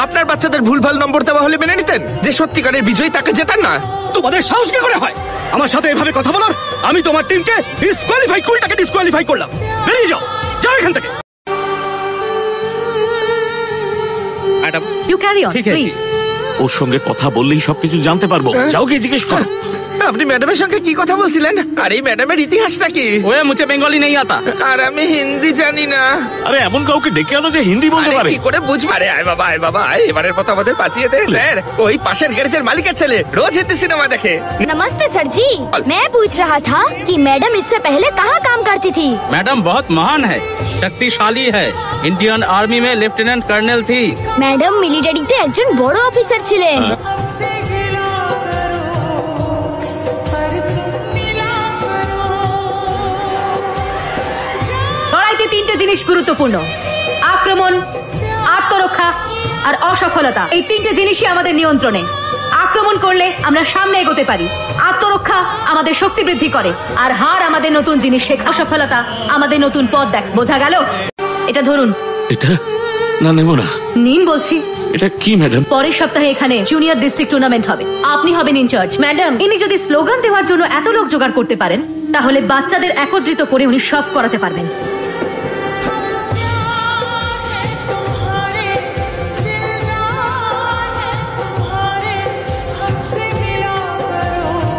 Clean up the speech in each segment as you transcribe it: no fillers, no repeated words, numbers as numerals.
আপনার বাচ্চাদের ভুলভাল নম্বর দেওয়া হলে মেনে নিতেন? যে সত্যিকারের বিজয়ী তাকে জেতান না? তোমাদের সাহস কি করে হয় আমার সাথে এভাবে কথা বলার? আমি তোমার টিমকে ডিসকোয়ালিফাই করি, তাকে ডিসকোয়ালিফাই করলাম। বেরিয়ে যাও, যাও এখান থেকে। ম্যাডাম ইউ ক্যারি অন ঠিক আছে। প্লিজ। ওর সঙ্গে কথা বললেই সবকিছু জানতে পারবো। যাও গিয়ে জিজ্ঞেস করো। আপনি ম্যাডামের সঙ্গে কি কথা বলছিলেন? আর এই ম্যাডামের ইতিহাসটা কি? ওয়ে মুঝে বেঙ্গলি नहीं आता। আর আমি হিন্দি জানি না। আরে এমন কাউকে ডেকে আনো যে হিন্দি বলতে আরে পারে। কি করে বুঝবো? আরে আয় বাবা, আয় বাবা, আয়। এবারের মতো আমাদের বাঁচিয়ে দে স্যার। ওই পাশের গ্যারেজের মালিকের ছেলে রোজ হিন্দি সিনেমা দেখে। नमस्ते सर जी, मैं पूछ रहा था कि मैडम इससे पहले कहाँ काम करती थी? मैडम बहुत महान है, शक्तिशाली है। इंडियन आर्मी में लेफ्टिनेंट कर्नल थी। मैडम मिलिटारीতে একজন বড় অফিসার ছিলেন। লড়াইতে তিনটে জিনিস গুরুত্বপূর্ণ: আক্রমণ, আত্মরক্ষা আর অসফলতা। এই তিনটে জিনিসই আমাদের নিয়ন্ত্রণে। আক্রমণ করলে আমরা সামনে এগোতে পারি, আত্মরক্ষা আমাদের শক্তি বৃদ্ধি করে, আর হার আমাদের নতুন জিনিস শেখা, অসফলতা আমাদের নতুন পথ দেখ। বোঝা গেল? এটা ধরুন। এটা না, নেবো না। নিন বলছি। এটা কি ম্যাডাম? পরের সপ্তাহে এখানে জুনিয়র ডিস্ট্রিক্ট টুর্নামেন্ট হবে, আপনি হবেন ইনচার্জ। ম্যাডাম, ইনি যদি স্লোগান দেওয়ার জন্য এত লোক জোগাড় করতে পারেন, তাহলে বাচ্চাদের একত্রিত করে উনি সব করাতে পারবেন।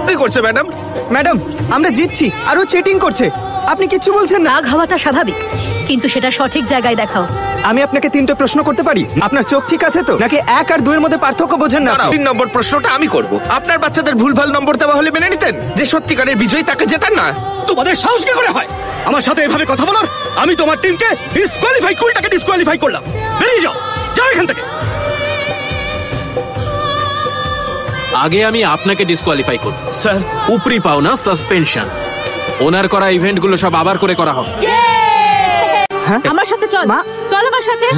কি করছে ম্যাডাম? ম্যাডাম, আমরা জিতছি আর ও চিটিং করছে। আপনি কিচ্ছু বলছেন না। রাগ হওয়াটা স্বাভাবিক, কিন্তু সেটা সঠিক জায়গায় দেখাও। আমি আপনাকে তিনটে প্রশ্ন করতে পারি? আপনার চোখ ঠিক আছে তো, নাকি 1 আর 2 এর মধ্যে পার্থক্য বোঝেন না? 3 নম্বর প্রশ্নটা আমি করব। আপনার বাচ্চাদের ভুলভাল নম্বর দেওয়া হলে মেনে নিতেন? যে সত্যিকারের বিজয়ী তাকে জেতান না? তোমাদের সাহস কি করে হয় আমার সাথে এভাবে কথা বলার? আমি তোমার টিমকে ডিসকোয়ালিফাই করি, তাকে ডিসকোয়ালিফাই করলাম। বেরিয়ে যাও, যাও এখান থেকে। আগে আমি আপনাকে ডিসকোয়ালিফাই করব স্যার, উপরি পাওনা সাসপেনশন। ওনার করা ইভেন্ট গুলো সব আবার করে করা হবে। আমার সাথে চল মা, চল আমার সাথে।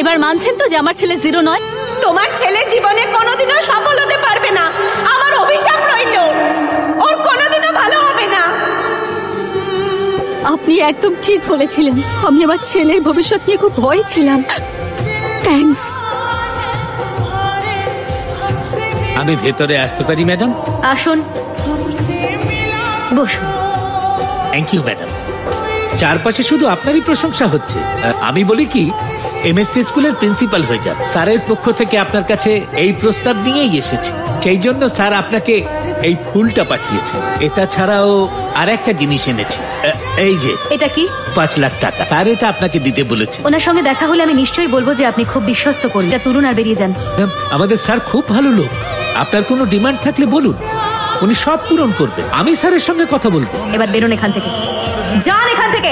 এবার মানছেন তো যে আমার ছেলে জিরো নয়? তোমার ছেলে জীবনে কোনোদিনও সফল হতে পারবে না। আমার অভিশাপ রইল, ওর কোনোদিনও ভালো হবে না। আপনি একদম ঠিক বলেছিলেন। আমি আমার ছেলের ভবিষ্যৎ নিয়ে খুব ভয় ছিলাম। থ্যাঙ্কস। আমি ভেতরে আসতে পারি ম্যাডাম? আসুন, বসুন। Thank you madam. চারপাশে শুধু আপনারই প্রশংসা হচ্ছে। আমি বলি কি, এমএসসি স্কুলের প্রিন্সিপাল হয়ে যান। স্যারের পক্ষ থেকে আপনার কাছে এই প্রস্তাব নিয়েই এসেছি। সেই জন্য স্যার আপনাকে এই ফুলটা পাঠিয়েছে। এটা ছাড়াও আর একটা জিনিস এনেছি, এই যে। এটা কি? 5 লাখ টাকা। স্যার এটা আপনাকে দিতে বলেছে। ওনার সঙ্গে দেখা হলে আমি নিশ্চয়ই বলবো যে আপনি খুব বিশ্বস্ত করেন। এটা তুলুন আর বেরিয়ে যান। আমাদের স্যার খুব ভালো লোক। আপনার কোনো ডিমান্ড থাকলে বলুন, উনি সব পূরণ করবেন। আমি স্যারের সঙ্গে কথা বলবো। এবার বেরোন এখান থেকে, যান এখান থেকে।